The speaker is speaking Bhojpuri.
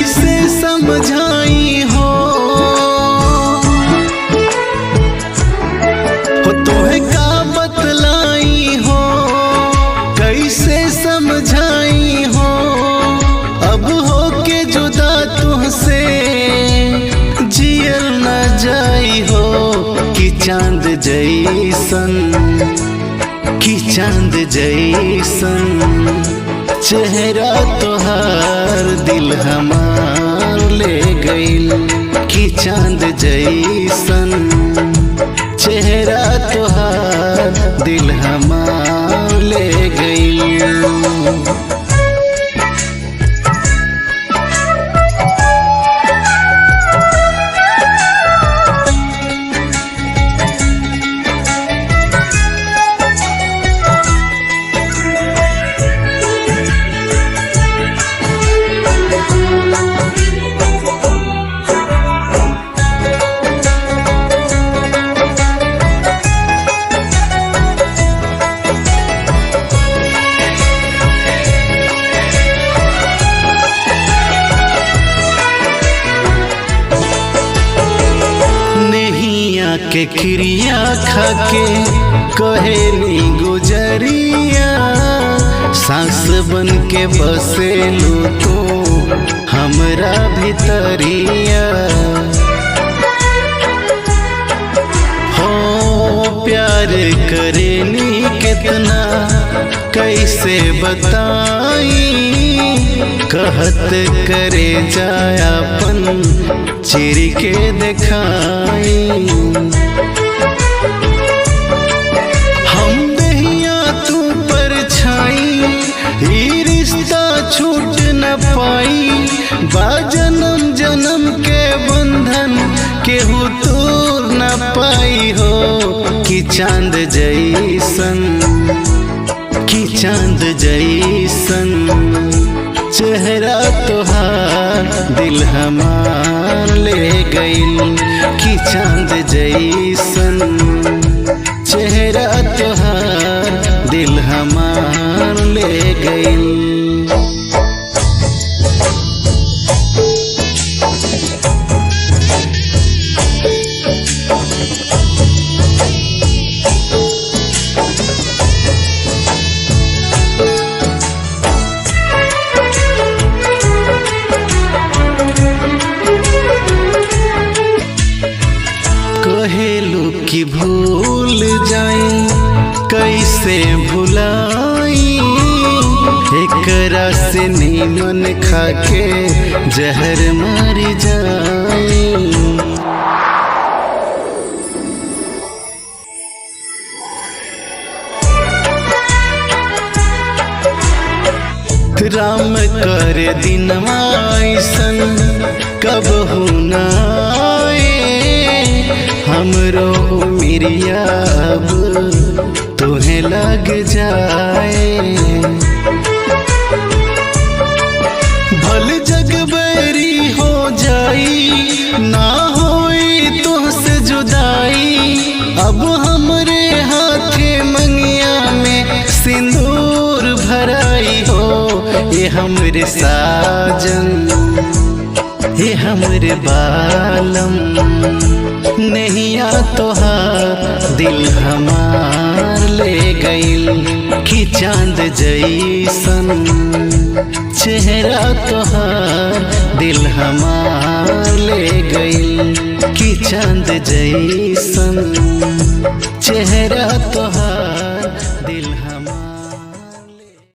कैसे समझाई हो तोहे का बतलाई हो, कैसे समझाई हो। अब हो के जुदा तुहसे जियल न जाई हो। कि चांद जैसन, कि चांद जैसन चेहरा तोहार दिल हमार ले गइल। कि चांद जैसन चेहरा तोहार दिल हमार ले गइल। के खिरिया खाके कहेली गुजरिया, सांस बन के बसेलू तो हमरा भितरिया। हो प्यार करेली कितना कैसे बताई, कहत करे जायापन चिर के दिखाई। हम दहिया तू पर छाई, ये रिश्ता छूट न पाई। बा जन्म जन्म के बंधन केहू तोड़ न पाई हो। कि चांद जैसन, कि चांद जैसन चेहरा तोहार दिल हमार ले गइल। कि चांद जैसन चेहरा तोहार दिल हमार ले गइल। कहेलू कि भूल जाई, कैसे भुलाई। एकरा से नीमन खाके जहर मर जाई। राम कर दिनवा ऐसन कबहू न आए। हमरो उमिरिया अब तुहे लग जाए। भल जग बैरी हो जाई, ना होई तुहसे जुदाई। अब हमरे हाथे मंगिया में सिंदूर भराई हो। ये हमरे साजन, ये हमरे बालम, नैया तोहार दिल हमार ले गइल। कि चांद जैसन चेहरा तोहार दिल हमार ले गइल। कि चांद जैसन चेहरा तोहार